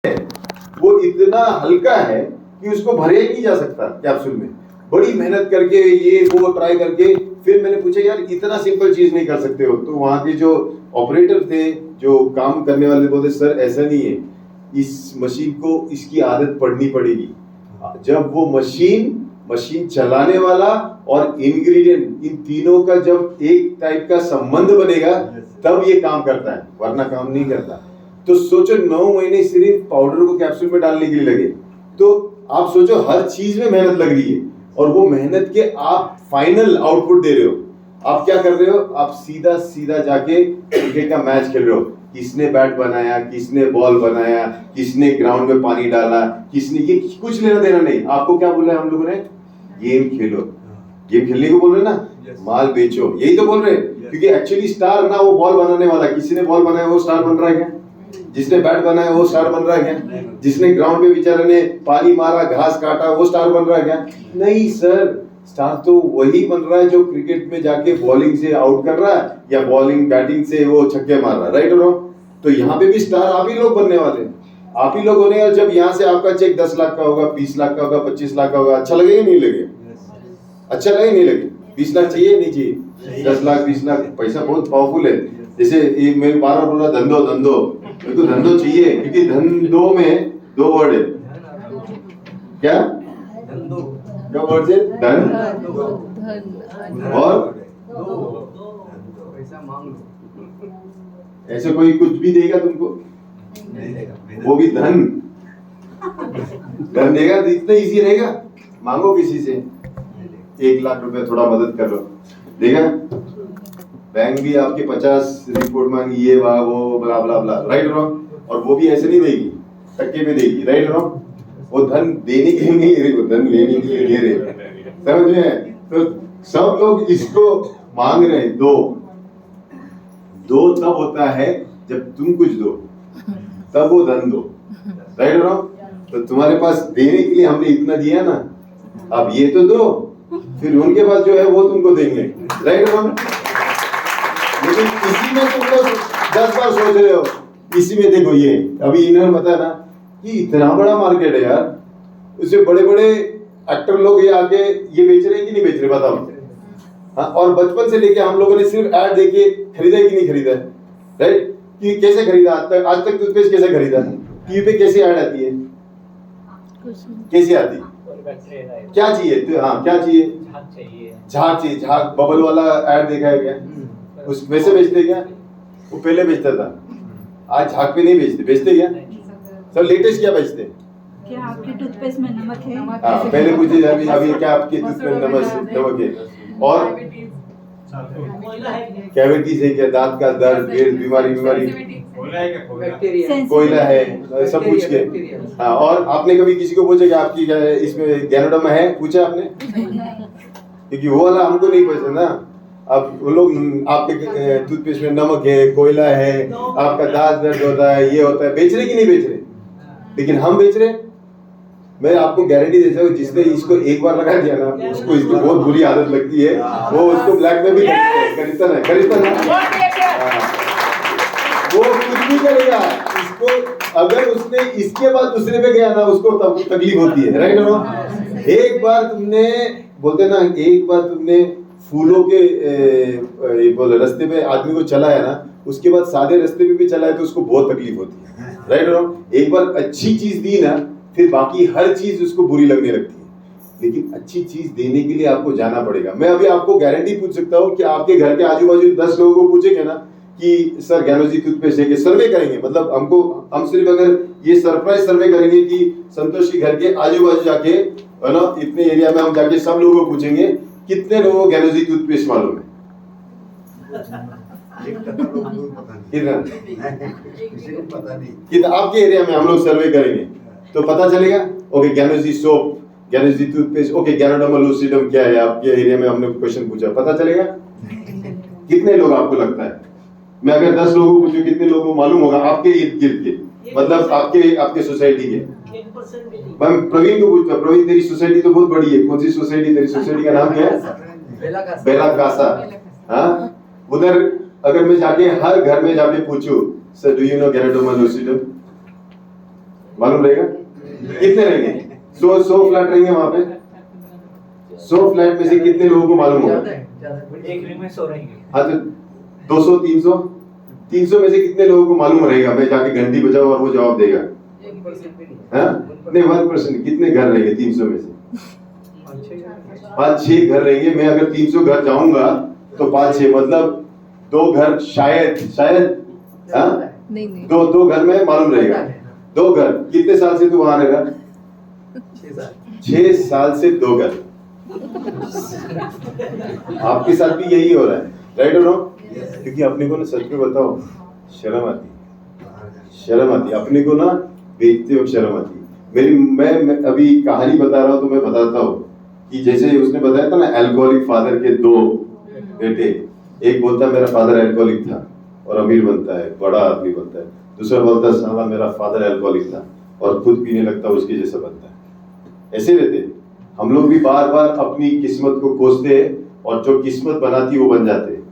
वो इतना हल्का है कि उसको भरे ही नहीं जा सकता कैप्सूल में। बड़ी मेहनत करके ये वो ट्राई करके फिर मैंने पूछा यार इतना सिंपल चीज नहीं कर सकते हो? तो वहां के जो ऑपरेटर थे, जो काम करने वाले, बोलते सर ऐसा नहीं है, इस मशीन को इसकी आदत पड़नी पड़ेगी। जब वो मशीन चलाने वाला और इंग्रेडिएंट, इन तीनों का जब एक टाइप का संबंध बनेगा तब ये काम करता है, वरना काम नहीं करता। तो सोचो 9 महीने सिर्फ पाउडर को कैप्सूल में डालने के लिए लगे। तो आप सोचो हर चीज में मेहनत लग रही है और वो मेहनत के आप फाइनल आउटपुट दे रहे हो। आप क्या कर रहे हो? आप सीधा जाके क्रिकेट का मैच खेल रहे हो। किसने बैट बनाया, किसने बॉल बनाया, किसने ग्राउंड में पानी डाला, किसने, ये कुछ लेना देना नहीं। आपको क्या बोला है हम लोगों ने? गेम खेलो। गेम खेलने को बोल रहे ना, माल बेचो, यही तो बोल रहे हैं। क्योंकि एक्चुअली स्टार ना वो बॉल बनाने वाला, किसी ने बॉल बनाया वो स्टार बन रहा है क्या? जिसने बैट बनाया वो स्टार बन रहा है क्या? जिसने ग्राउंड पे बेचारे ने पानी मारा, घास काटा, वो स्टार बन रहा है क्या? नहीं सर, स्टार तो वही बन रहा है जो क्रिकेट में जाके बॉलिंग से आउट कर रहा है या बॉलिंग बैटिंग से वो छक्के मार रहा है, राइट और रॉन्ग? तो यहाँ पे भी स्टार आप ही लोग बनने वाले हैं, आप ही लोग होने। और जब यहाँ से आपका चेक 10 लाख का होगा, 20 लाख का होगा, 25 लाख का होगा, अच्छा लगेगा नहीं लगेगा? अच्छा लगे नहीं लगे? 20 लाख चाहिए नहीं चाहिए? 10 लाख 20 लाख पैसा बहुत पावरफुल है। जैसे ये मैं बार बार बोला धंधो, मेरे को धंधो चाहिए, क्योंकि धंधो में 2 वर्ड है। क्या क्या वर्ड है? धन और ऐसे कोई कुछ भी देगा तुमको, वो भी धन देगा तो इतना इजी रहेगा। मांगो किसी से 1 लाख रुपए, थोड़ा मदद कर लो, देगा? बैंक भी आपके 50 रिपोर्ट मांगी, ये वो ब्ला ब्ला ब्ला, राइट रॉन्ग? और वो भी ऐसे नहीं देगी, टक्के में देगी, राइट रॉन्ग? वो धन देने के लिए नहीं दे रही, वो धन लेने के लिए दे रही, समझ में? तो सब लोग इसको मांग रहे हैं। दो तब होता है जब तुम कुछ दो, तब वो धन दो, राइट रॉन्ग? तो तुम्हारे पास देने के लिए हमने इतना दिया ना, अब ये तो दो, फिर उनके पास जो है वो तुमको देंगे, राइट रॉन्ग? लेकिन इसी में तुम लोग 10 बार सोच रहे हो। इसी में देखो, ये अभी इन्होंने बताया ना कि इतना बड़ा मार्केट है यार, उससे बड़े बड़े एक्टर लोग ये आके ये बेच रहे हैं कि नहीं बेच रहे, बताओ? हाँ, और बचपन से लेके हम लोगों ने सिर्फ ऐड देके खरीदा है कि नहीं खरीदा है, राइट? कि कैसे खरीदा आज तक टूथपेस्ट कैसे खरीदा? टीवी पे कैसी ऐड आती है, कैसी आती? क्या चाहिए? तो हाँ, क्या चाहिए? झाग चाहिए, झाग बबल वाला ऐड देखा है क्या? उस वैसे बेचते क्या? वो पहले बेचता था, आज झाग पे नहीं बेचते क्या? सर लेटेस्ट क्या बेचते? क्या आपके टूथपेस्ट में नमक है? हाँ, पहले पूछिए अभी क्या आपके टूथपेस्ट नमक है? और कैविटीज है क्या? दांत का दर्द, बीमारी कोयला है, सब पूछ के। हाँ, और आपने कभी किसी को पूछा कि आपकी इसमें गैनोडर्मा है? पूछा आपने? क्योंकि वो वाला हमको नहीं पसंद ना। अब वो लोग आपके टूथपेस्ट में नमक है, कोयला है, आपका दांत दर्द होता है, ये होता है, बेच रहे कि नहीं बेच रहे? लेकिन हम बेच रहे। मैं आपको गारंटी देता हूँ, जिसने इसको एक बार लगा दिया ना, उसको इसकी बहुत बुरी आदत लगती है, वो उसको ब्लैक में भी खरीदता है। वो कुछ भी करेगा इसको, अगर उसने इसके बाद दूसरे पे गया ना, उसको तकलीफ होती है, राइट नो? एक बार तुमने बोलते ना, एक बार तुमने फूलों के रास्ते पे आदमी को चलाया ना, उसके बाद सादे रास्ते पे भी चलाए तो उसको बहुत तकलीफ होती है, राइट नो? एक बार अच्छी चीज दी ना, फिर बाकी हर चीज उसको बुरी लगने लगती है। लेकिन अच्छी चीज देने के लिए आपको जाना पड़ेगा। मैं अभी आपको गारंटी पूछ सकता हूँ कि आपके घर के आजू बाजू 10 लोगों को पूछेंगे ना कि सर ज्ञानोजी टूथपेस्ट है, सर्वे करेंगे, मतलब हम सिर्फ अगर ये सरप्राइज सर्वे करेंगे कि संतोष के घर के आजू बाजू जाके, है ना, इतने एरिया में हम जाके सब लोगों को पूछेंगे कितने लोगों को ज्ञानोजी टूथपेस्ट मालूम है? कितना? आपके एरिया में हम लोग सर्वे करेंगे तो पता चलेगा। ओके, ज्ञानोजी सोप, ज्ञानोजी टूथपेस्ट, ओके, ज्ञानोडर्मा लूसिडम क्या है आपके एरिया में, हमने क्वेश्चन पूछा, पता चलेगा। कितने लोग आपको लगता है? मैं अगर 10 लोगों को पूछूं, कितने लोगों को मालूम होगा आपके इर्द गिर्द के, मतलब आपके सोसाइटी के? मैं प्रवीण को पूछता, प्रवीण तेरी सोसाइटी तो बहुत बड़ी है, कौन सी सोसाइटी? तेरी सोसाइटी का नाम क्या है? बेला कासा। हाँ, उधर अगर मैं जाके हर घर में जाके पूछूं, sir do you know ganoderma lucidum, मालूम रहेगा कितने रहेंगे? 100 फ्लैट रहेंगे वहां पे। 100 फ्लैट में से कितने लोगों को मालूम होगा? एक रिंग में 100 रहेंगे। हाँ तो 200 300 में से कितने लोगों को मालूम रहेगा? मैं जाके घंटी बजाऊं और वो जवाब देगा? हाँ नहीं 1%। कितने घर रहेंगे 300 में से? 5-6 घर रहेंगे। मैं अगर 300 घर जाऊंगा तो 5-6 मतलब 2 घर शायद हाँ नहीं दो घर में मालूम रहेगा। 2 घर। कितने साल से तू वहां रहेगा? 6 साल से 2 घर। आपके साथ भी यही हो रहा है, राइट और रॉन्ग? क्योंकि अपने को ना सच में बताओ शर्म आती अपने को ना बेचते वक्त शर्म आती। मैं अभी कहानी बता रहा हूँ तो मैं बताता हूँ कि जैसे उसने बताया था ना अल्कोहलिक फादर के 2 बेटे। एक बोलता मेरा फादर अल्कोहलिक था और अमीर बनता है, बड़ा आदमी बनता है। दूसरा बोलता साला मेरा फादर अल्कोहलिक था और खुद पीने लगता उसके जैसा बनता है। ऐसे रहते हम लोग भी बार बार अपनी किस्मत को कोसते हैं और जो किस्मत बनाती वो बन जाते हैं।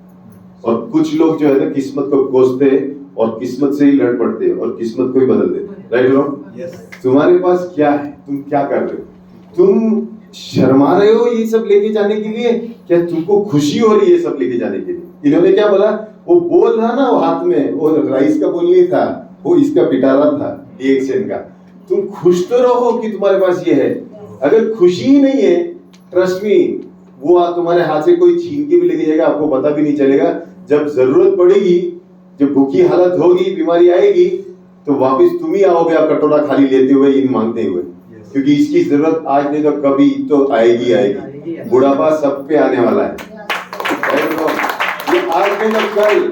और कुछ लोग जो है ना किस्मत को कोसते हैं और किस्मत से ही लड़ पड़ते हैं और किस्मत को ही बदल देते हैं, राइट नो? तुम्हारे पास क्या है? तुम क्या कर रहे हो? तुम शर्मा रहे हो ये सब लेके जाने के लिए? क्या तुमको खुशी हो रही है ये सब लेके जाने के लिए? इन्होंने क्या बोला? वो बोल रहा ना वो हाथ में वो राइस का बोल नहीं था, वो इसका पिटारा था DXN का। तुम खुश तो रहो कि तुम्हारे पास ये है। अगर खुशी ही नहीं है, ट्रस्ट मी, वो तुम्हारे हाथ से कोई छीन के भी लेके जाएगा, आपको पता भी नहीं चलेगा। जब जरूरत पड़ेगी, जब भूखी हालत होगी, बीमारी आएगी, तो वापस तुम ही आओगे आप कटोरा खाली लेते हुए, इन मांगते हुए। क्योंकि इसकी जरूरत आज नहीं तो कभी तो आएगी। बुढ़ापा सब पे आने वाला है। ये आज नहीं तो कल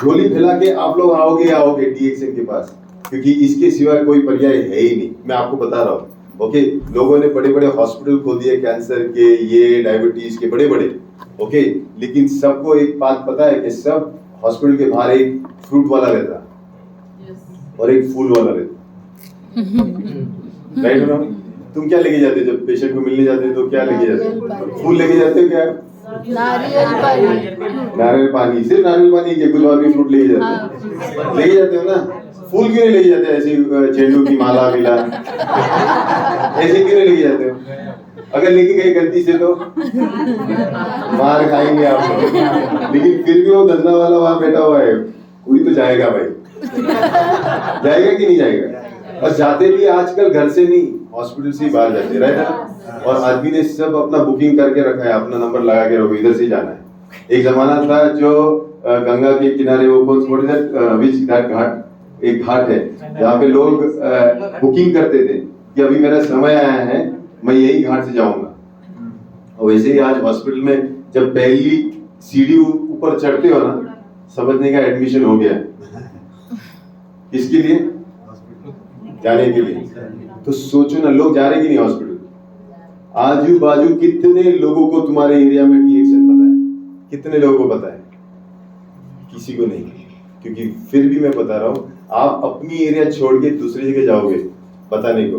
झोली फैला के आप लोग आओगे DXN के पास, क्योंकि इसके सिवाय कोई पर्याय है ही नहीं। मैं आपको बता रहा हूँ। ओके, लोगों ने बड़े बड़े हॉस्पिटल खोल दिए, कैंसर के, ये डायबिटीज के बड़े बड़े। ओके, लेकिन सबको एक बात पता है कि सब हॉस्पिटल के बाहर एक फ्रूट वाला रहता और एक फूल वाला रहता, राइट ना? तुम क्या लेके जाते जब पेशेंट को मिलने जाते तो? क्या लेके जाते? फूल लेके जाते हो क्या? नारियल पानी। सिर्फ नारियल पानी के कुछ और भी फ्रूट लेके जाते हो ना? फूल क्यों नहीं लेके जाते? ऐसे चेंडू की माला मिला ऐसे क्यों नहीं लेके जाते हो? अगर लेके गए गलती से तो मार खाएंगे आप लोग। लेकिन फिर भी वो धंधा वाला वहां बैठा हुआ है, कोई तो जाएगा भाई। जाएगा कि नहीं जाएगा? और जाते भी आजकल घर से नहीं, हॉस्पिटल से ही बाहर जाते, राइट? और आदमी ने सब अपना बुकिंग करके रखा है, अपना नंबर लगा के रखो, इधर से जाना है। एक जमाना था जो गंगा के किनारे वो कौन घाट, एक घाट है जहाँ पे लोग बुकिंग करते थे कि अभी मेरा समय आया है, मैं यही घाट से जाऊंगा। और वैसे ही आज हॉस्पिटल में जब पहली सीढ़ी ऊपर चढ़ते हो ना, समझने का एडमिशन हो गया। किसके लिए? जाने के लिए। तो सोचो ना, लोग जा रहे कि नहीं हॉस्पिटल? आजू बाजू कितने लोगों को तुम्हारे एरिया में DXN पता है? कितने लोगों को पता है? किसी को नहीं। क्योंकि फिर भी मैं बता रहा हूँ, आप अपनी एरिया छोड़ के दूसरी जगह जाओगे बताने को,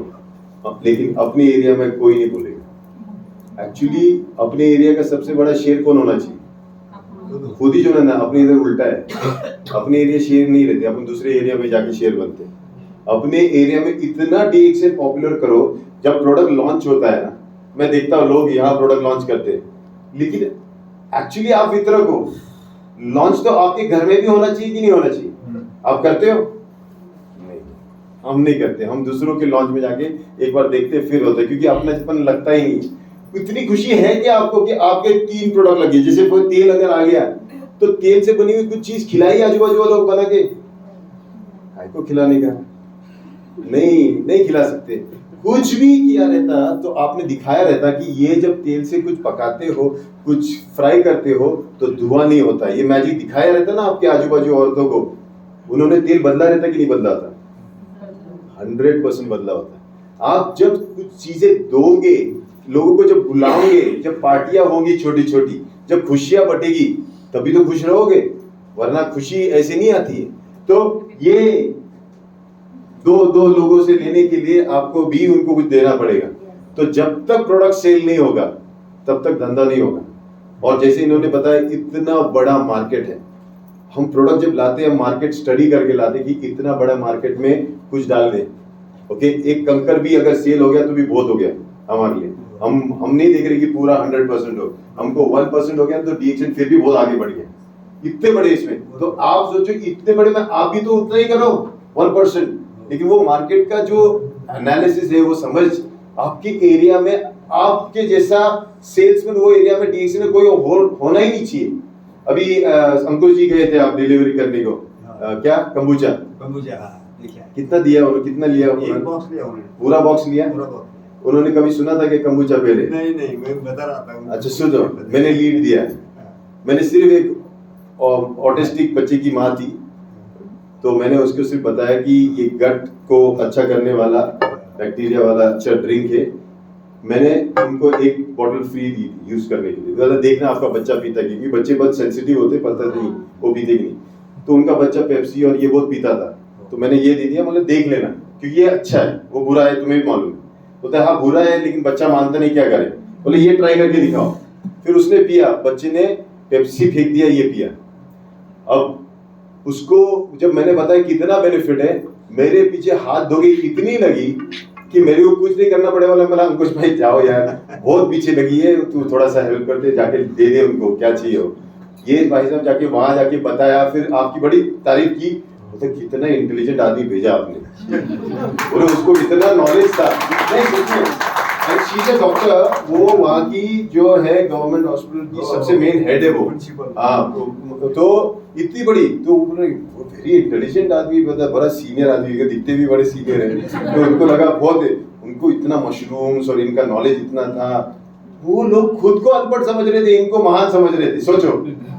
लेकिन अपने एरिया में कोई नहीं बोलेगा। एक्चुअली अपने एरिया का सबसे बड़ा शेर कौन होना चाहिए? खुद ही जो है ना। अपने इधर उल्टा है, अपने एरिया शेर नहीं रहते, अपन दूसरे एरिया में जाके शेर बनते हैं। अपने एरिया में इतना DXN पॉपुलर करो। जब प्रोडक्ट लॉन्च होता है ना, मैं देखता हूँ लोग यहाँ प्रोडक्ट लॉन्च करते हैं, लेकिन एक्चुअली आप वितरक हो। लॉन्च तो आपके घर में भी होना चाहिए कि नहीं होना चाहिए? आप करते हो? नहीं, हम नहीं करते। हम दूसरों के लॉन्च में जाके एक बार देखते फिर होता है, क्योंकि अपनापन लगता ही नहीं। इतनी खुशी है कि आपको कि आपके 3 प्रोडक्ट लगे। जैसे कोई तेल अगर आ गया तो तेल से बनी हुई कुछ चीज खिलाई आजू बाजू वालों को बना के, को खिलाने का नहीं खिला सकते। कुछ भी किया रहता तो आपने दिखाया रहता कि ये जब तेल से कुछ पकाते हो, कुछ फ्राई करते हो तो धुआं नहीं होता। ये मैजिक दिखाया रहता ना आपके आजू बाजू औरतों को। उन्होंने तेल बदला रहता कि नहीं बदला था? 100% बदला होता। आप जब कुछ चीजें दोगे, लोगों को जब बुलाओगे, जब पार्टियां होंगी छोटी छोटी, जब खुशियां बटेगी, तभी तो खुश रहोगे, वरना खुशी ऐसे नहीं आती है। तो ये दो लोगों से लेने के लिए आपको भी उनको कुछ देना पड़ेगा। तो जब तक प्रोडक्ट सेल नहीं होगा तब तक धंधा नहीं होगा। और जैसे इन्होंने बताया, इतना बड़ा मार्केट है, हम प्रोडक्ट जब लाते हैं मार्केट स्टडी करके लाते हैं कि इतना बड़ा मार्केट में कुछ डाल दें, ओके, एक कंकर भी अगर सेल हो गया तो भी बहुत हो गया हमारे लिए। हम नहीं देख रहे कि पूरा 100% हो, हमको 1% हो गया तो डीएक्शन फिर भी बहुत आगे बढ़ गया, इतने बड़े इसमें। तो आप सोचो इतने बड़े में आप भी तो उतना ही करो 1%, लेकिन वो मार्केट का जो एनालिसिस है वो समझ आपके एरिया में आपके जैसा सेल्समैन वो एरिया में डीएक्शन में कोई होना ही नहीं चाहिए। अभी अंकुश जी गए थे आप डिलीवरी करने को, क्या कंबूचा कितना दिया उन्होंने, कितना लिया उन्होंने? बॉक्स लिया उन्होंने, पूरा बॉक्स लिया। उन्होंने कभी सुना था कि कंबूचा पहले? नहीं मैं बता रहा था। अच्छा सुनो, मैंने लीड दिया है। मैंने सिर्फ एक ऑटिस्टिक बच्चे की माँ थी, तो मैंने उसको सिर्फ बताया कि ये गट को अच्छा करने वाला बैक्टीरिया वाला अच्छा ड्रिंक है। मैंने उनको एक बॉटल फ्री दी थी यूज करने के लिए। तो देखना आपका बच्चा पीता, क्योंकि बच्चे बहुत सेंसिटिव होते, पता नहीं वो पीते नहीं। तो उनका बच्चा पेप्सी और ये बहुत पीता था, तो मैंने ये दे दिया, मतलब देख लेना क्योंकि ये अच्छा है, वो बुरा है तुम्हें भी मालूम है। बोलता है हाँ बुरा है, लेकिन बच्चा मानता नहीं, क्या करे? बोले ये ट्राई करके दिखाओ। फिर उसने पिया, बच्चे ने पेप्सी फेंक दिया, ये पिया। अब उसको जब मैंने बताया कितना बेनिफिट है, मेरे पीछे हाथ धोके इतनी लगी कि मेरे को कुछ नहीं करना पड़े वाला। मेरा अंकुश भाई जाओ यार, बहुत पीछे लगी है, तू थोड़ा सा हेल्प करते, जाके दे दे उनको क्या चाहिए हो। ये भाई साहब जाके वहां जाके बताया, फिर आपकी बड़ी तारीफ की। तो कितना इंटेलिजेंट आदमी भेजा आपने, बोले उसको इतना नॉलेज था। नहीं सोचिए, डॉक्टर वो वहाँ की जो है गवर्नमेंट हॉस्पिटल की सबसे मेन हेड है वो। हाँ तो इतनी बड़ी, तो वेरी इंटेलिजेंट आदमी, बड़ा सीनियर आदमी, दिखते भी बड़े सीनियर है। तो उनको लगा बहुत है, उनको इतना मशरूम्स और इनका नॉलेज इतना था। वो लोग खुद को अनपढ़ समझ रहे थे, इनको महान समझ रहे थे। सोचो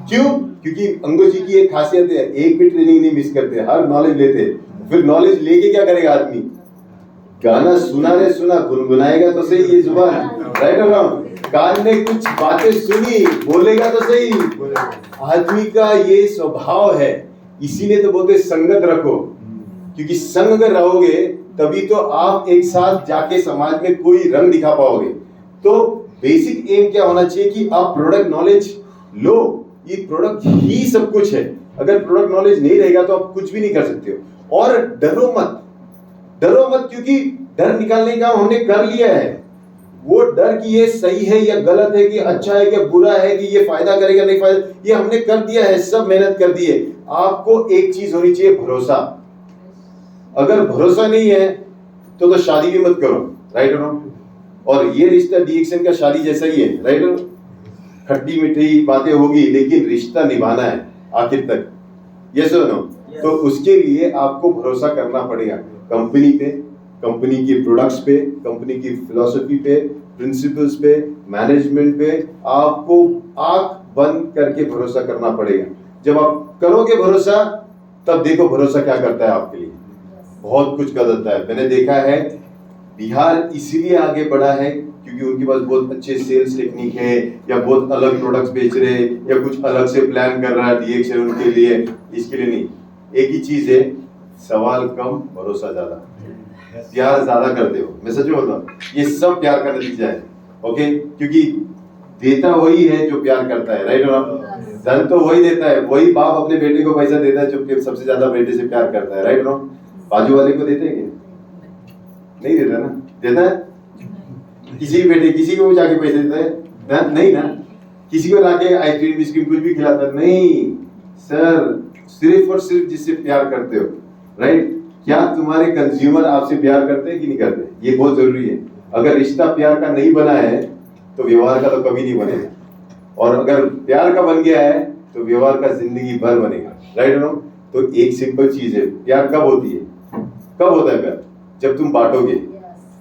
क्यों? क्योंकि अंकुश जी की एक खासियत है, एक भी ट्रेनिंग नहीं मिस करते, हर नॉलेज लेते। फिर नॉलेज लेके क्या करेगा आदमी? गाना सुना रे सुना, गुनगुनाएगा तो सही ये जुबान, राइट और रॉन्ग? कान ने कुछ बातें सुनी, बोलेगा तो सही। आदमी का ये स्वभाव है, इसीलिए तो बोलते संगत रखो, क्योंकि संग अगर रहोगे तभी तो आप एक साथ जाके समाज में कोई रंग दिखा पाओगे। तो बेसिक एम क्या होना चाहिए कि आप प्रोडक्ट नॉलेज लो, ये प्रोडक्ट ही सब कुछ है। अगर प्रोडक्ट नॉलेज नहीं रहेगा तो आप कुछ भी नहीं कर सकते हो। और डरो मत, डरो मत, क्योंकि डर निकालने का हमने कर लिया है। वो डर कि ये सही है या गलत है, कि अच्छा है कि बुरा है, कि ये फायदा करेगा नहीं फायदा, ये हमने कर दिया है, सब मेहनत कर दी है। आपको एक चीज होनी चाहिए, भरोसा। अगर भरोसा नहीं है तो शादी भी मत करो, राइट और रॉन्ग? और ये रिश्ता डीएक्शन का शादी जैसा ही है, राइट और? खट्टी मीठी बातें होगी, लेकिन रिश्ता निभाना है आखिर तक, यस और नो? तो उसके लिए आपको भरोसा करना पड़ेगा कंपनी पे, कंपनी के प्रोडक्ट्स पे, कंपनी की फिलॉसफी पे, प्रिंसिपल्स पे, मैनेजमेंट पे। आपको आंख बंद करके भरोसा करना पड़ेगा। जब आप करोगे भरोसा, तब देखो भरोसा क्या करता है आपके लिए। बहुत कुछ करता है। मैंने देखा है बिहार इसलिए आगे बढ़ा है क्योंकि उनके पास बहुत अच्छे सेल्स टेक्निक है, या बहुत अलग प्रोडक्ट्स बेच रहे हैं, या कुछ अलग से प्लान कर रहा है डीएक्शन उनके लिए। इसके लिए नहीं, एक ही चीज है, सवाल कम भरोसा ज्यादा, प्यार ज्यादा करते हो। मैं सच बोलता हूँ, ये सब प्यार का नतीजा है, ओके? क्योंकि देता वही है जो प्यार करता है, राइट? धन तो वही देता है, वही बाप अपने बेटे को पैसा देता है जो सबसे ज्यादा बेटे से प्यार करता है, राइट? बाजू वाले को देते हैं क्या? नहीं देता ना? देता है? किसी भी बेटे, किसी को जाके पैसे देता है? नहीं ना? किसी को लाके आइसक्रीम बिस्किट कुछ भी खिलाता नहीं सर, सिर्फ और सिर्फ जिससे प्यार करते हो, राइट? क्या तुम्हारे कंज्यूमर आपसे प्यार करते हैं कि नहीं करते? ये बहुत जरूरी है। अगर रिश्ता प्यार का नहीं बना है तो व्यवहार का तो कभी नहीं बनेगा, और अगर प्यार का बन गया है तो व्यवहार का जिंदगी भर बनेगा, राइट? तो एक सिंपल चीज है, प्यार कब होती है? कब होता है प्यार? जब तुम बांटोगे।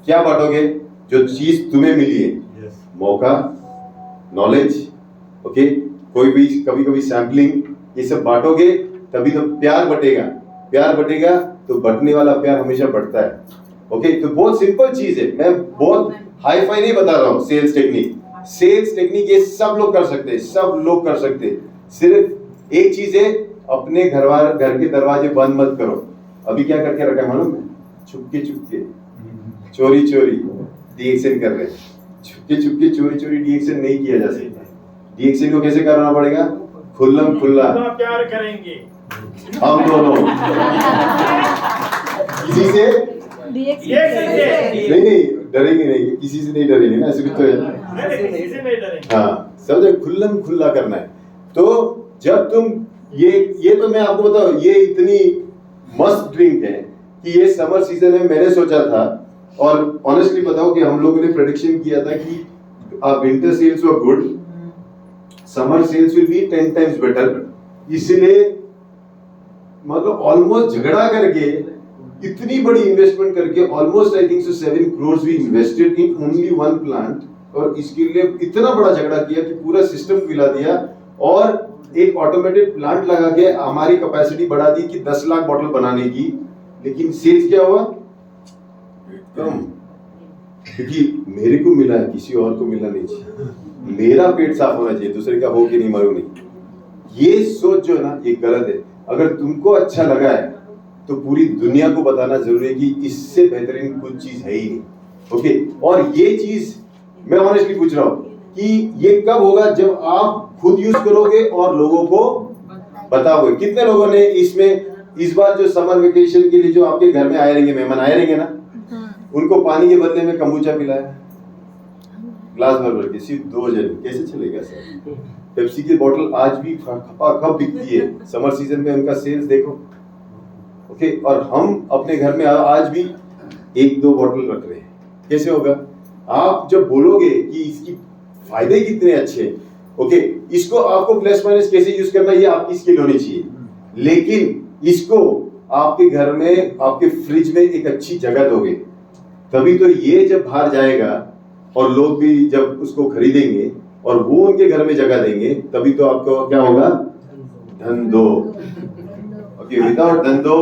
क्या बांटोगे? जो चीज तुम्हें मिली है, मौका, नॉलेज, ओके, कोई भी कभी कभी सैम्पलिंग, ये सब बांटोगे तभी तो प्यार बटेगा। प्यार बटेगा तो बटने वाला प्यार हमेशा बढ़ता है, ओके? तो बहुत सिंपल चीज है, मैं बहुत हाई फाई नहीं बता रहा हूँ। सेल्स टेक्निक, सेल्स टेक्निक ये सब लोग कर सकते हैं, सब लोग कर सकते हैं। सिर्फ एक चीज है, अपने घर के दरवाजे बंद मत करो। अभी क्या करके रखा है मालूम है? छुपके छुपके, चोरी चोरी डीएक्शन कर रहे हैं। छुपके छुपके चोरी चोरी डीएक्शन नहीं किया जा सकता। डीएक्शन को कैसे करना पड़ेगा? खुल्लम खुल्ला प्यार करेंगे हम दोनों किसी से नहीं डरेंगे नहीं, किसी से नहीं डरेंगे ना, ऐसे भी तो है ना। किसी से नहीं डरेंगे। हाँ समझे, खुल्लम खुल्ला करना है। तो जब तुम ये तो मैं आपको बताऊं, ये इतनी मस्त ड्रिंक है कि ये समर सीजन में मैंने सोचा था, और ऑनेस्टली बताओ कि हम लोगों ने प्रेडिक्शन किया था कि winter sales were good, summer sales will be 10 times better. इसलिए मतलब ऑलमोस्ट झगड़ा करके, इतनी बड़ी इन्वेस्टमेंट करके, almost I think so 7 crores we invested in only one plant, और इसके लिए इतना बड़ा झगड़ा किया कि पूरा सिस्टम हिला दिया, और एक ऑटोमेटेड प्लांट लगा के हमारी कैपेसिटी बढ़ा दी कि 10 लाख बॉटल बनाने की। लेकिन सेल्स क्या हुआ? कम, क्योंकि मेरे को मिला है, किसी और को मिलना नहीं चाहिए। मेरा पेट साफ होना चाहिए, दूसरे का हो कि नहीं मालूम नहीं। ये सोच जो है ना, ये गलत है। अगर तुमको अच्छा लगा है तो पूरी दुनिया को बताना जरूरी है कि इससे बेहतरीन कुछ चीज है ही नहीं। ओके, और ये चीज मैं ऑनेस्टली पूछ रहा हूँ कि ये कब होगा? जब आप खुद यूज करोगे और लोगों को बताओगे। कितने लोगों ने इसमें इस बार जो समर वेकेशन के लिए जो आपके घर में आए रहेंगे, मेहमान आए रहेंगे ना, उनको पानी के बदले में कम्बुचा पिलाया, ग्लास भर भर के, सिर्फ 2 जन। कैसे चलेगा सर? पेप्सी की बोतल आज भी खपाखप बिकती है, समर सीजन में उनका सेल्स देखो। ओके, और हम अपने घर में आज भी 1-2 बोतल रख रहे हैं। कैसे होगा? आप जब बोलोगे कि इसकी फायदे कितने अच्छे हैं, ओके, इसको आपको प्लस माइनस कैसे यूज करना, ये आपकी स्किल होनी चाहिए। लेकिन इसको आपके घर में, आपके फ्रिज में एक अच्छी जगह दोगे, तभी तो ये जब बाहर जाएगा और लोग भी जब उसको खरीदेंगे और वो उनके घर में जगह देंगे, तभी तो आपको क्या होगा? धंधो। ओके, विदाउट धंधो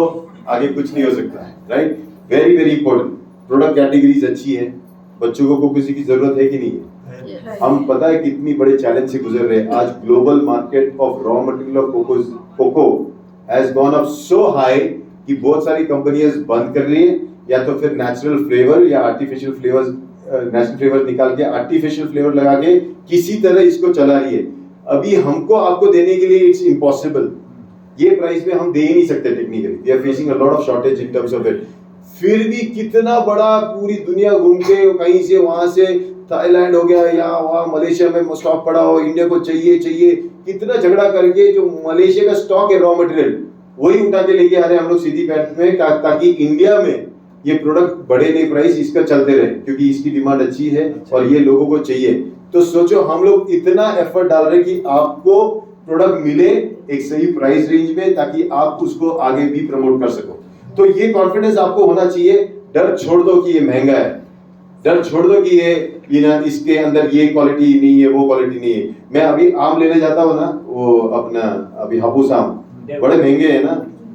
आगे कुछ नहीं हो सकता है, right? Very very important. Product categories अच्छी है, बच्चों को किसी की जरूरत है कि नहीं है? हम पता है कितनी बड़े चैलेंज से गुजर रहे हैं। आज global market of raw material of cocoa has gone up so high कि बहुत सारी कंपनियां बंद कर रही है, या तो फिर नेचुरल फ्लेवर या आर्टिफिशियल फ्लेवर्स, नेचुरल फ्लेवर निकाल के आर्टिफिशियल फ्लेवर लगा के किसी तरह इसको चला रही है। अभी हमको आपको देने के लिए इट्स इम्पॉसिबल, ये प्राइस में हम दे ही नहीं सकते technically. We are facing a lot of shortage in terms of it. फिर भी कितना बड़ा पूरी दुनिया घूम के, कहीं से वहां से थाईलैंड हो गया या वहां मलेशिया में स्टॉक पड़ा हो, इंडिया को चाहिए, कितना झगड़ा करके जो मलेशिया का स्टॉक है रॉ मटेरियल, वही उठा के लेके आ रहे हैं हम लोग सीधी पैट में, ताकि इंडिया में ये प्रोडक्ट बढ़े नहीं, प्राइस इसका चलते रहे, क्योंकि इसकी डिमांड अच्छी है और ये लोगों को चाहिए। तो सोचो, हम लोग इतना एफर्ट डाल रहे हैं कि आपको प्रोडक्ट मिले एक सही प्राइस रेंज में, ताकि आप उसको आगे भी प्रमोट कर सको। तो ये कॉन्फिडेंस आपको होना चाहिए। डर छोड़ दो कि ये महंगा है, डर छोड़ दो कि ये ना इसके अंदर ये क्वालिटी नहीं है, वो क्वालिटी नहीं है। मैं अभी आम लेने जाता हूँ ना, वो अपना अभी हापुस आम बड़े महंगे हैं ना,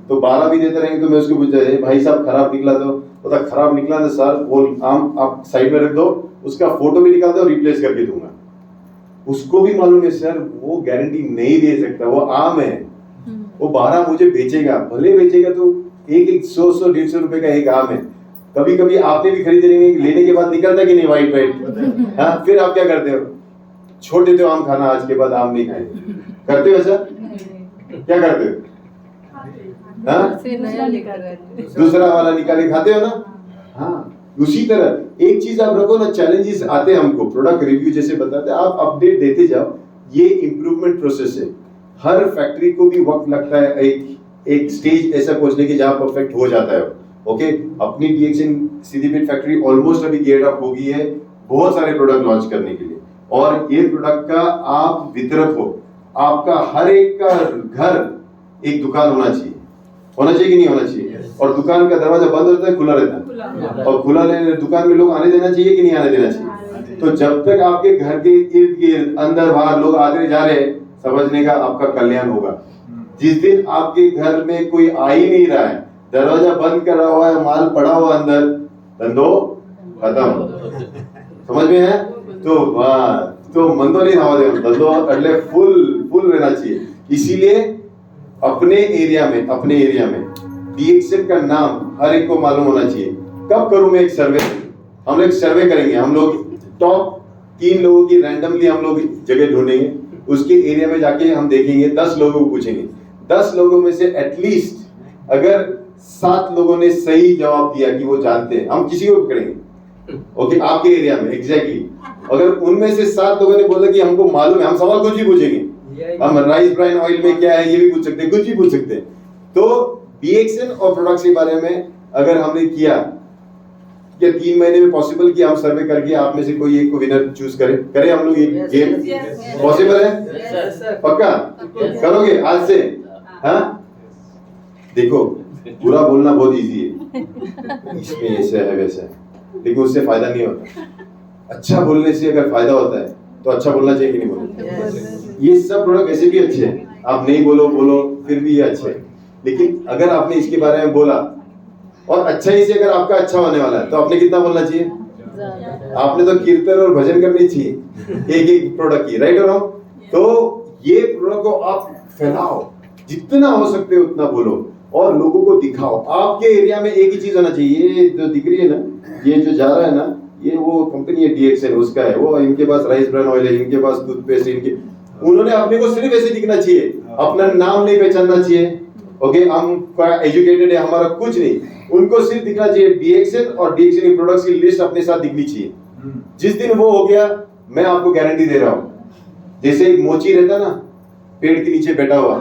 तो 12 भी देते रहेंगे, तो मैं उसको पूछता है, भाई साहब खराब निकला? तो पता खराब निकला तो सर वो आम आप साइड में रख दो, उसका फोटो भी निकाल दो, रिप्लेस करके दूंगा। उसको भी मालूम है सर वो गारंटी नहीं दे सकता, वो आम है, वो 12 मुझे बेचेगा, भले बेचेगा तो एक 100-150 रुपए का एक आम है। कभी कभी आपने भी खरीद लेने के बाद निकलता कि नहीं वाइट? हाँ, फिर आप क्या करते हो? छोड़ देते हो आम खाना, आज के बाद आम नहीं खाएंगे, करते हो ऐसा? क्या करते हो? दूसरा वाला निकाले खाते हो ना? हाँ, उसी तरह एक चीज आप रखो ना, चैलेंजेस आते हैं हमको, प्रोडक्ट रिव्यू जैसे बताते हैं, आप अपडेट देते जाओ। ये इंप्रूवमेंट प्रोसेस है, हर फैक्ट्री को भी वक्त लगता है एक स्टेज ऐसा पहुंचने की जहां परफेक्ट हो जाता है। ओके, अपनी डीएक्सएन सिद्दीपेट फैक्ट्री ऑलमोस्ट अभी गियर अप हो गई है बहुत सारे प्रोडक्ट लॉन्च करने के लिए, और ये प्रोडक्ट का आप वितरक हो। आपका हर एक का घर एक दुकान होना चाहिए कि नहीं होना चाहिए? और दुकान का दरवाजा बंद रहता है, खुला रहता है, और खुला दुकान में लोग आने देना चाहिए कि नहीं आने देना चाहिए? तो जब तक आपके घर के इर्द गिर्द अंदर बाहर लोग आते जा रहे हैं, समझने का आपका कल्याण होगा। जिस दिन आपके घर में कोई आ ही नहीं रहा है, दरवाजा बंद करा हुआ है, माल पड़ा हुआ अंदर, धंधो खत्म। समझ में है? तो मंदो नहीं हवा दे, धंधो अगले फुल रहना चाहिए। इसीलिए अपने एरिया में डीएक्सएन का नाम हर एक को मालूम होना चाहिए। कब करूं मैं एक सर्वे? हम लोग सर्वे करेंगे, हम लोग टॉप 3 लोगों की रैंडमली हम लोग जगह ढूंढेंगे, उसके एरिया में जाके हम देखेंगे, 10 लोगों को पूछेंगे, 10 लोगों में से एटलीस्ट अगर 7 लोगों ने सही जवाब दिया कि वो जानते हैं, हम किसी को पकड़ेंगे। ओके, आपके एरिया में एग्जैक्टली अगर उनमें से 7 लोगों ने बोला कि हमको मालूम है, हम सवाल कुछ भी पूछेंगे, हम राइस ब्राइन ऑयल में क्या है ये भी पूछ सकते हैं, कुछ भी पूछ सकते हैं। तो डीएक्सएन और प्रोडक्ट्स के बारे में अगर हमने किया, क्या 3 महीने में पॉसिबल कि हम सर्वे करके आप में से कोई एक को विनर चूज करें हम लोग ये गेम? पॉसिबल है? पक्का करोगे आज से? हाँ, देखो बुरा बोलना बहुत इजी है, इसमें ऐसा है वैसा है, लेकिन उससे फायदा नहीं होता। अच्छा बोलने से अगर फायदा होता है तो अच्छा बोलना चाहिए कि नहीं बोलना? ये सब प्रोडक्ट ऐसे भी अच्छे हैं, आप नहीं बोलो फिर भी ये अच्छे हैं, लेकिन अगर आपने इसके बारे में बोला और अच्छा ही से अगर आपका अच्छा होने वाला है तो आपने कितना बोलना चाहिए? आपने तो कीर्तन और भजन करनी चाहिए एक प्रोडक्ट की, राइट और रॉन्ग? तो ये प्रोडक्ट को आप फैलाओ, जितना हो सकते हो उतना बोलो और लोगों को दिखाओ। आपके एरिया में एक ही चीज होना चाहिए, ये जो दिख रही है ना, ये जो जा रहा है ना, ये वो कंपनी है डीएक्सएन, उसका है वो, इनके पास राइस ब्राइन ऑयल है, इनके पास टूथपेस्ट, इनके, उन्होंने अपने को सिर्फ ऐसे दिखना चाहिए, अपना नाम नहीं पहचानना चाहिए। ओके, हम एजुकेटेड है, हमारा कुछ नहीं, उनको सिर्फ दिखना चाहिए डीएक्सएन और डीएक्सएन के प्रोडक्ट्स की लिस्ट अपने साथ दिखनी चाहिए। जिस दिन वो हो गया, मैं आपको गारंटी दे रहा हूँ, जैसे एक मोची रहता ना पेड़ के नीचे बैठा हुआ,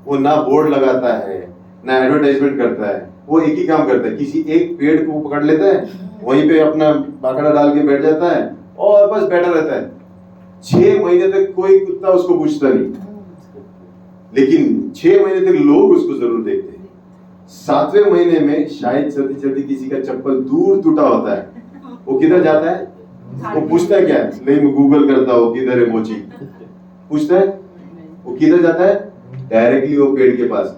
वो ना बोर्ड लगाता है ना एडवर्टाइजमेंट करता है, वो एक ही काम करता है, किसी एक पेड़ को पकड़ लेता है, वहीं पे अपना बाकड़ा डाल के बैठ जाता है और बस बैठा रहता है। 6 महीने तक कोई कुत्ता उसको पूछता नहीं, लेकिन 6 महीने तक लोग उसको जरूर देखते हैं। 7वें महीने में शायद चलती चलती किसी का चप्पल दूर टूटा होता है, वो किधर जाता है? वो पूछता है क्या? नहीं, मैं गूगल करता हूँ किधर है मोची, पूछता है, वो किधर जाता है? डायरेक्टली वो पेड़ के पास।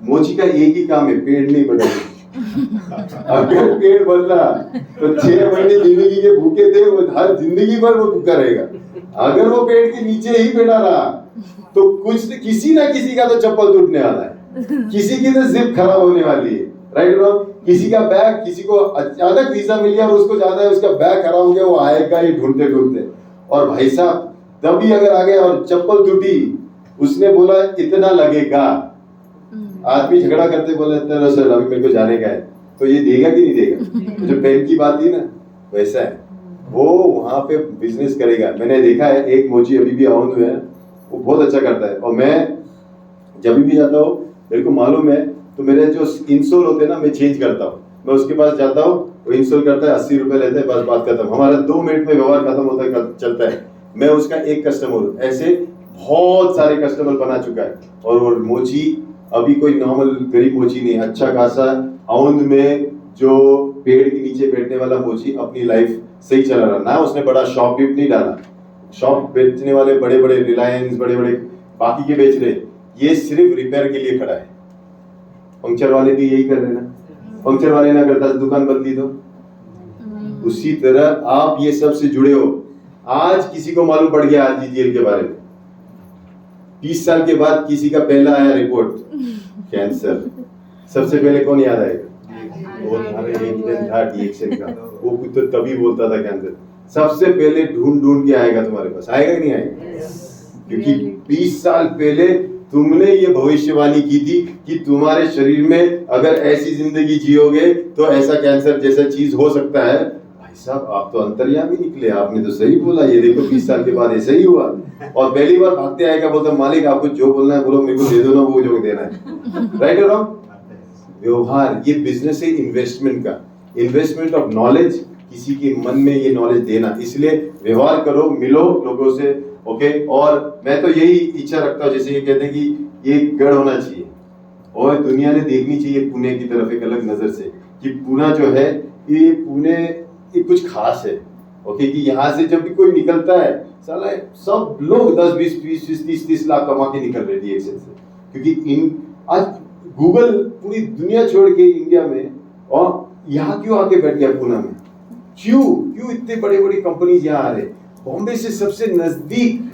मोची का एक ही काम है, पेड़ नहीं बढ़ाना। अगर पेड़ बढ़ा तो 6 महीने जिंदगी के भूखे थे, वो हर जिंदगी भर वो भूखा रहेगा। अगर वो पेड़ के नीचे ही बैठा रहा तो कुछ किसी ना किसी का तो चप्पल टूटने वाला है, किसी की तो जिप खराब होने वाली है, राइट ब्रो? किसी का बैग, किसी को अचानक वीजा मिल गया और उसको ज्यादा है, उसका बैग खराब हो गया, वो आएगा ये ढूंढते ढूंढते, और भाई साहब तभी अगर आ गया और चप्पल टूटी, उसने बोला इतना लगेगा, आदमी झगड़ा करते बोले इतना सर अभी मेरे को जाने का है, तो ये देगा कि नहीं देगा? जो पेन की बात थी ना, वैसा है, वो वहां पे बिजनेस करेगा। मैंने देखा है, एक मोची अभी भी आउंड है, वो बहुत अच्छा करता है, और मैं जब भी जाता हूँ मेरे को मालूम है, तो मेरे जो इंसोल होते हैं ना, मैं चेंज करता हूँ, मैं उसके पास जाता हूँ, वो इंसोल करता है, 80 रुपए लेते हैं, बस बात खत्म, हमारा 2 मिनट में व्यवहार खत्म होता है, चलता है। मैं उसका एक कस्टमर हूँ, ऐसे बहुत सारे कस्टमर बना चुका है, और वो मोची अभी कोई नॉर्मल गरीब मोची नहीं, अच्छा खासा आउंद में जो पेड़ के नीचे बैठने वाला मोची अपनी लाइफ सही चला रहा ना। उसने बड़ा शॉप भी नहीं डाला, शॉप बेचने वाले बड़े बड़े रिलायंस, बड़े बड़े बाकी के बेच रहे, ये सिर्फ रिपेयर के लिए खड़ा है। पंक्चर वाले भी यही कर रहे ना, पंक्चर वाले ना करता दुकान बंदी तो उसी तरह आप ये सब से जुड़े हो। आज किसी को मालूम पड़ गया आरजीजीएल के बारे में, 20 साल के बाद किसी का पहला आया रिपोर्ट कैंसर, सबसे पहले कौन याद आएगा? वो एक दिन था डीएक्सएन का, वो कुछ तो तभी बोलता था कैंसर, सबसे पहले ढूंढ ढूंढ के आएगा तुम्हारे पास, आएगा कि नहीं आएगा? क्योंकि 20 साल पहले तुमने ये भविष्यवाणी की थी कि तुम्हारे शरीर में अगर ऐसी जिंदगी जियोगे तो ऐसा कैंसर जैसा चीज हो सकता है। भाई साहब आप तो अंतर्यामी निकले, आपने तो सही बोला, ये देखो 20 साल के बाद ऐसा ही हुआ। और पहली बार भागते आएगा, बोलता मालिक आपको जो बोलना है बोलो, मेरे को दे दो ना वो जो देना है, राइट और रॉन्ग? व्यवहार, ये बिजनेस है इन्वेस्टमेंट का, इन्वेस्टमेंट ऑफ नॉलेज, किसी के मन में ये नॉलेज देना, इसलिए व्यवहार करो, मिलो लोगों से, ओके? और मैं तो यही इच्छा रखता हूँ, जैसे ये कहते हैं कि ये गढ़ होना चाहिए और दुनिया ने देखनी चाहिए पुणे की तरफ एक अलग नजर से, कि पुणे जो है ये पुणे ये कुछ खास है, ओके? कि यहाँ से जब भी कोई निकलता है, साला सब लोग 10, 20, 20, 30 लाख कमा के निकल रहे थे से, क्योंकि आज गूगल पूरी दुनिया छोड़ के इंडिया में, और यहाँ क्यों आके बैठ गया पुणे में? क्यों इतने बड़े बड़ी कंपनीज यहाँ आ रहे? बॉम्बे से सबसे नजदीक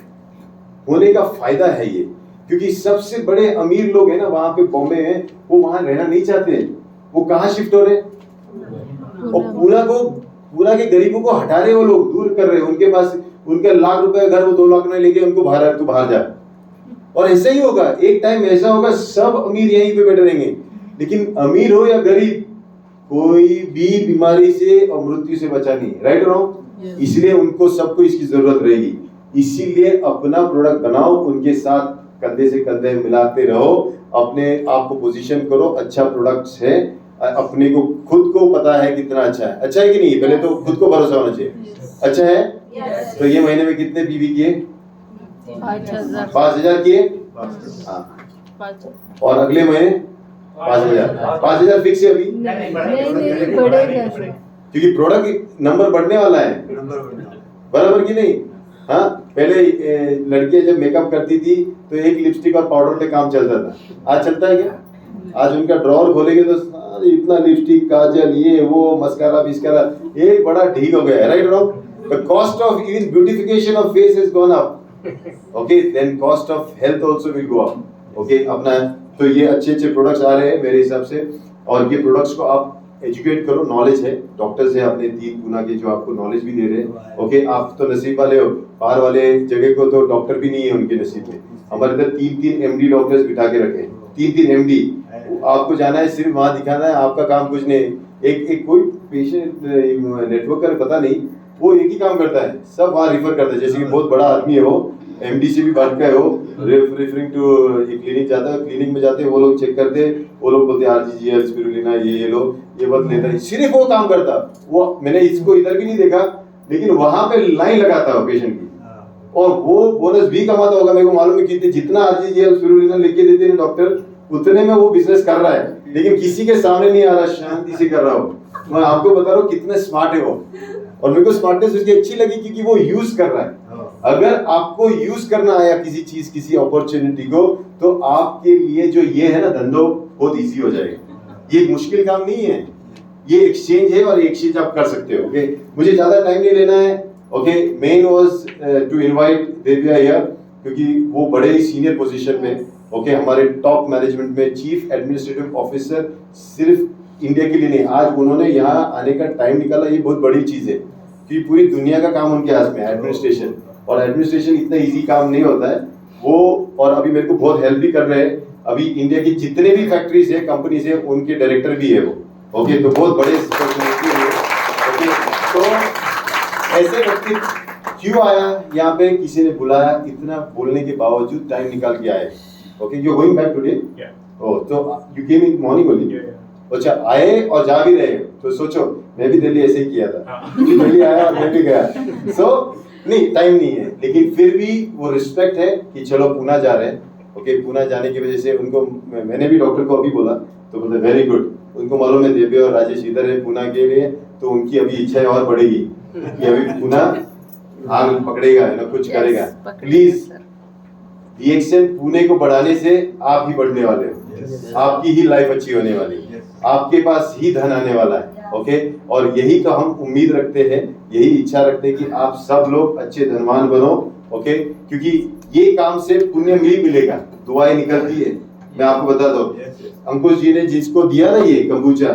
होने का फायदा है ये, क्योंकि सबसे बड़े अमीर लोग हैं ना वहां पे बॉम्बे में, वो वहां रहना नहीं चाहते, वो कहाँ शिफ्ट हो रहे? और पुणे के गरीबों को हटा रहे, वो लोग दूर कर रहे, उनके पास उनके लाख रुपए घर वो 2 लाख में लेके उनको बाहर तू बाहर जा। और ऐसा ही होगा, एक टाइम ऐसा होगा सब अमीर यहीं पे बैठे रहेंगे, लेकिन अमीर हो या गरीब कोई भी बीमारी से और मृत्यु से बचा नहीं, राइट रॉन्ग। इसलिए उनको सबको इसकी जरूरत रहेगी, इसीलिए अपना प्रोडक्ट बनाओ, उनके साथ कंधे से कंधे मिलाते रहो, अपने आप को पोजीशन करो, अच्छा प्रोडक्ट्स है, अपने को खुद को पता है कितना अच्छा है कि नहीं, पहले तो खुद को भरोसा होना चाहिए, अच्छा है। तो ये महीने में कितने पीवी किए? 5,000 किए, हाँ। और अगले महीने 5,000 फिक्स है अभी, क्योंकि प्रोडक्ट नंबर बढ़ने वाला है, बराबर की नहीं। हाँ, पहले लड़कियां जब मेकअप करती थी तो एक लिपस्टिक और पाउडर पे काम चलता था, आज चलता है क्या? आज उनका ड्रॉअर खोलेंगे तो सारे इतना लिपस्टिक, काजल, ये वो, मस्कारा बिस्कारा, ये बड़ा ढीक हो गया है, right wrong. The cost of even beautification of face has gone up. Okay, then cost of health also will go up. Okay, अपना तो ये अच्छे प्रोडक्ट्स आ रहे हैं मेरे हिसाब से, और ये प्रोडक्ट्स को आप एजुकेट करो, नॉलेज है, डॉक्टर्स है अपने 3 गुना के जो आपको नॉलेज भी दे रहे हैं। ओके, आप तो नसीब वाले हो, बाहर वाले जगह को तो डॉक्टर भी नहीं है उनके नसीब में। हमारे इधर 3 MD डॉक्टर्स बिठा के रखे, 3 MD। आपको जाना है, सिर्फ वहाँ दिखाना है, आपका काम कुछ नहीं। एक कोई पेशेंट नेटवर्कर पता नहीं, वो एक ही काम करता है, सब वहाँ रिफर करता है, जैसे कि बहुत बड़ा आदमी है वो, MD से भी बढ़ के हो, रेफरिंग टू क्लिनिक जाता है, क्लिनिक में जाते हैं वो लोग चेक करते हैं, वो लोग बोलते हैं RGGL स्पिरुलिना ये लो, ये मत लेता है, सिर्फ वो काम करता। वो मैंने इसको इधर भी नहीं देखा, लेकिन वहां पे लाइन लगाता है पेशेंट की, और वो बोनस भी कमाता होगा, मेरे को मालूम है कितने, जितना RGGL स्पिरुलिना लिख के देते हैं डॉक्टर, उतने में वो बिजनेस कर रहा है, लेकिन किसी के सामने नहीं आ रहा, शांति से कर रहा हो। मैं आपको बता रहा हूँ कितने स्मार्ट है वो, और मेरे को स्मार्टनेस उसकी अच्छी लगी क्योंकि वो यूज कर रहा है। अगर आपको यूज करना आया किसी चीज, किसी अपॉर्चुनिटी को, तो आपके लिए जो ये है ना धंधो बहुत इजी हो जाएगा। ये मुश्किल काम नहीं है, ये एक्सचेंज है, और एक्सचेंज आप कर सकते हो। ओके, मुझे ज्यादा टाइम नहीं लेना है। Okay, main was to invite Devya here, क्योंकि वो बड़े ही सीनियर पोजीशन में, ओके, हमारे टॉप मैनेजमेंट में चीफ एडमिनिस्ट्रेटिव ऑफिसर, सिर्फ इंडिया के लिए नहीं, आज उन्होंने यहाँ आने का टाइम निकाला, ये बहुत बड़ी चीज है, क्योंकि पूरी दुनिया का काम उनके हाथ में है एडमिनिस्ट्रेशन, और एडमिनिस्ट्रेशन इतना इजी काम नहीं होता है वो। और अभी मेरे को बहुत हेल्प भी कर रहे हैं, अभी इंडिया की जितने भी फैक्ट्रीज है, कंपनीज है, उनके डायरेक्टर भी है वो। ओके, तो बहुत बड़े पर्सनालिटी है। ओके, तो ऐसे व्यक्ति क्यों आया यहाँ पे, किसी ने बुलाया, इतना बोलने के बावजूद टाइम निकाल के आए। Okay, you going back today? Oh, तो you came in morning only? अच्छा, आए और जा भी रहे, तो सोचो मैं भी दिल्ली ऐसे ही किया था, दिल्ली आया और मैं भी गया। सो नहीं, टाइम नहीं है, लेकिन फिर भी वो रिस्पेक्ट है कि चलो पुणे जा रहे हैं। ओके, पुणे जाने की वजह से उनको, मैंने भी डॉक्टर को अभी बोला तो बोलते वेरी गुड, उनको मालूम है देव्या और राजेश इधर है पुणे के लिए, तो उनकी अभी इच्छा और बढ़ेगी कि अभी पुणे आग पकड़ेगा ना, कुछ करेगा। प्लीज, रिएक्शन पुणे को बढ़ाने से आप ही बढ़ने वाले हो, आपकी ही लाइफ अच्छी होने वाली है, आपके पास ही धन आने वाला है। ओके, और यही तो हम उम्मीद रखते हैं, यही इच्छा रखते हैं कि आप सब लोग अच्छे धनवान बनो। ओके, क्योंकि ये काम से पुण्य मिलेगा, दुआएं निकलती है। मैं आपको बता दूं, अंकुश जी ने जिसको दिया ना ये कंबूचा,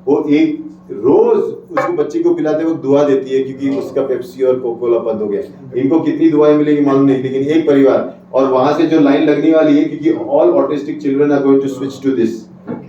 वो एक रोज उसको बच्चे को पिलाते वक्त दुआ देती है, क्योंकि उसका पेप्सी और कोकोला बंद हो गया। इनको कितनी दुआएं मिलेगी मालूम नहीं, लेकिन एक परिवार, और वहां से जो लाइन लगने वाली है, क्योंकि all autistic children are going to switch to this.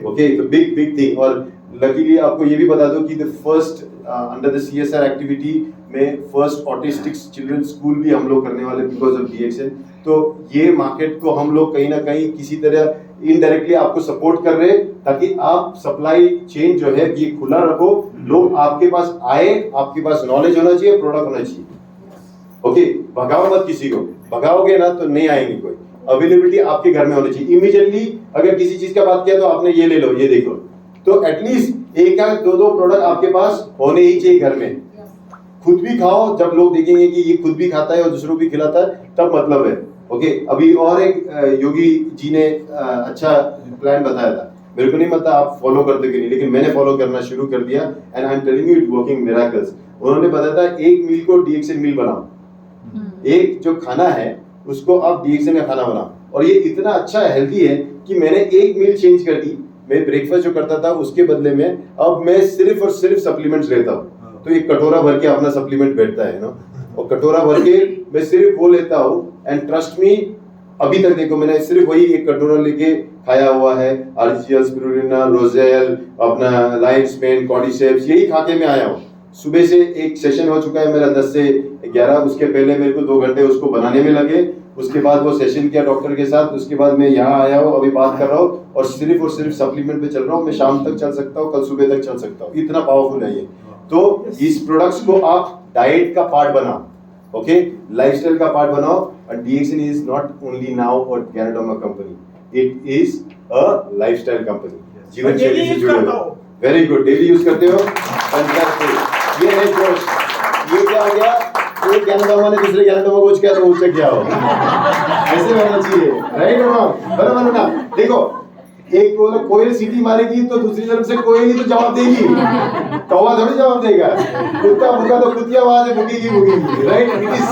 Okay, तो बिग थिंग। और लकीली आपको ये भी बता दो कि the first under the CSR activity में फर्स्ट ऑटिस्टिक चिल्ड्रन स्कूल भी हम लोग करने वाले बिकॉज ऑफ DXN। तो ये मार्केट को हम लोग कहीं ना कहीं किसी तरह इनडायरेक्टली आपको सपोर्ट कर रहे हैं, ताकि आप सप्लाई चेन जो है ये खुला रखो, लोग आपके पास आए, आपके पास नॉलेज होना चाहिए, प्रोडक्ट होना चाहिए। ओके, भगाओ मत किसी को, भगाओगे ना तो नहीं आएंगे कोई। अवेलेबिलिटी आपके घर में होनी चाहिए। इमीडिएटली अगर किसी चीज का बात किया तो आपने ये ले लो, ये देखो, तो एटलीस्ट एक या दो प्रोडक्ट आपके पास होने ही चाहिए घर में। खुद भी खाओ, जब लोग देखेंगे कि ये खुद भी खाता है और दूसरों को भी खिलाता है, तब मतलब है। ओके, अभी और एक योगी जी ने अच्छा प्लान बताया था, मेरे को नहीं पता आप फॉलो करते कि नहीं, लेकिन मैंने फॉलो करना शुरू कर दिया, and I am telling you it working miracles. उन्होंने बताया था एक मील को DXN मील बनाओ, एक जो खाना है उसको आप DXN का खाना बनाओ, और ये इतना अच्छा हेल्दी है कि मैंने एक मील चेंज कर दी। मैं ब्रेकफास्ट जो करता था उसके बदले में अब मैं सिर्फ और सिर्फ सप्लीमेंट्स लेता हूँ, तो एक कटोरा भर के अपना सप्लीमेंट बैठता है ना। और कटोरा भर के मैं सिर्फ वो लेता हूँ एंड ट्रस्ट मी, अभी तक देखो मैंने सिर्फ वही एक कटोरा लेके खाया हुआ है, आर्टिफिशियल स्पिरुलिना, रोजेल, अपना लायंस मेन, कॉर्डिसेप्स, यही खा के मैं आया हूँ। सुबह से एक सेशन हो चुका है मेरा 10 से 11, उसके पहले मेरे को 2 घंटे उसको बनाने में लगे, उसके बाद वो सेशन किया डॉक्टर के साथ, उसके बाद मैं यहाँ आया हूँ, अभी बात कर रहा हूँ और सिर्फ सप्लीमेंट पे चल रहा हूँ। मैं शाम तक चल सकता हूँ, कल सुबह तक चल सकता हूँ, इतना पावरफुल है ये। तो इस प्रोडक्ट्स को आप डाइट का पार्ट बनाओ, ओके, लाइफस्टाइल का पार्ट बनाओ। और DXN is not only now a Ganoderma company, it is a lifestyle company, जीवन शैली से जुड़े हो। वेरी गुड, डेली यूज करते हो, फैंटास्टिक। ये है जोश। ये क्या हो गया, कोई Ganoderma ने दूसरे Ganoderma को क्या तो उससे क्या हो, ऐसे होना चाहिए, राइट और नॉट, बराबर ना। देखो एक बोलो कोयल सीटी मारेगी तो दूसरी तरफ से कोयल ही तो जवाब देगी, कौवा थोड़ी जवाब देगा। कुत्ता भूखा तो कुतिया आवाज भूखेगी, right. It is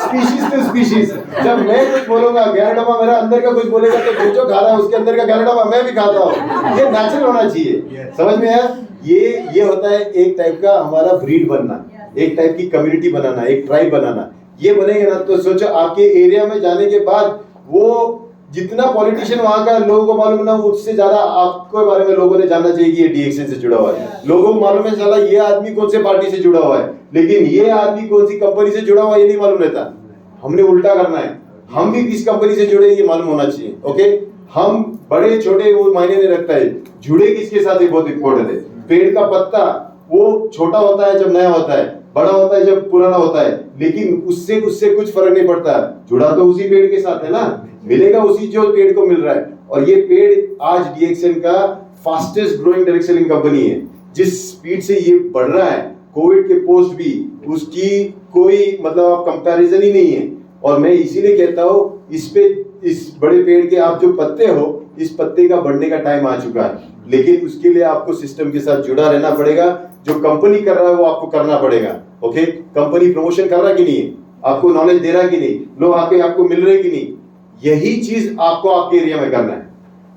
species to species. जब मैं कुछ बोलूंगा Ganoderma मेरा अंदर का कुछ बोलेगा तो जो खा रहा है उसके अंदर का Ganoderma मैं भी खाता हूँ, ये नेचुरल होना चाहिए, समझ में आया। ये होता है एक टाइप का हमारा ब्रीड बनना, एक टाइप की कम्युनिटी बनाना, एक ट्राइब बनाना। ये बनेगा ना तो सोचो आपके एरिया में जाने के बाद वो जितना पॉलिटिशियन वहां का लोगों को मालूम ना, उससे ज्यादा आपके बारे में लोगों ने जानना चाहिए कि ये DXN से जुड़ा हुआ है। लोगों को मालूम है साला ये आदमी कौन से पार्टी से जुड़ा हुआ है, लेकिन ये आदमी कौन सी कंपनी से जुड़ा हुआ है ये नहीं मालूम रहता। हमने उल्टा करना है, हम भी किस कंपनी से जुड़े ये मालूम होना चाहिए, ओके। हम बड़े छोटे वो मायने नहीं रखता है, जुड़े किसके साथ ये बहुत इंपॉर्टेंट है। पेड़ का पत्ता वो छोटा होता है जब नया होता है, बड़ा होता है जब पुराना होता है, लेकिन उससे कुछ फर्क नहीं पड़ता, जुड़ा तो उसी पेड़ के साथ है ना, मिलेगा उसी जो पेड़ को मिल रहा है। और ये पेड़ आज DXN का fastest growing direct selling company है। जिस स्पीड से ये बढ़ रहा है, कोविड के पोस्ट भी उसकी कोई मतलब आप कंपैरिजन ही नहीं है। और मैं इसीलिए कहता हूँ इस बड़े पेड़ के आप जो पत्ते हो, इस पत्ते का बढ़ने का टाइम आ चुका है, लेकिन उसके लिए आपको सिस्टम के साथ जुड़ा रहना पड़ेगा। जो कंपनी कर रहा है वो आपको करना पड़ेगा, ओके। कंपनी प्रमोशन कर रहा है कि नहीं, आपको नॉलेज दे रहा है कि नहीं, लोग आके आपको मिल रहे कि नहीं, यही चीज आपको आपके एरिया में करना है।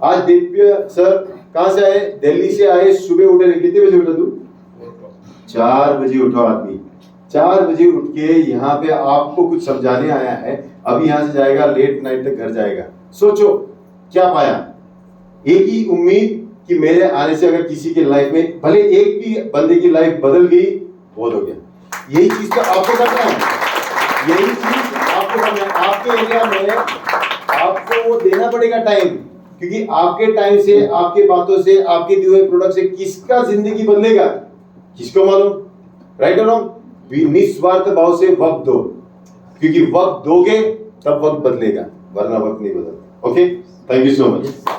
आज दिव्य सर कहां से आए, दिल्ली से आए, सुबह उठे, कितने बजे उठा तू, 4 बजे उठा आदमी, 4 बजे उठ के यहाँ पे आपको कुछ समझाने आया है। अभी यहाँ से जाएगा, लेट नाइट तक घर जाएगा। सोचो क्या पाया, एक ही उम्मीद कि मेरे आने से अगर किसी के लाइफ में भले एक भी बंदे की लाइफ बदल गई, बहुत हो गया। यही चीज तो आपको करना है, यही चीज आपको करना है। आपके एरिया में आपको वो देना पड़ेगा टाइम, क्योंकि आपके टाइम से, आपके बातों से, आपके दिए हुए प्रोडक्ट से किसका जिंदगी बदलेगा किसको मालूम, राइट और रॉन्ग। निस्वार्थ भाव से वक्त दो, क्योंकि वक्त दोगे तब वक्त बदलेगा, वरना वक्त नहीं बदलता, okay. Thank you so much.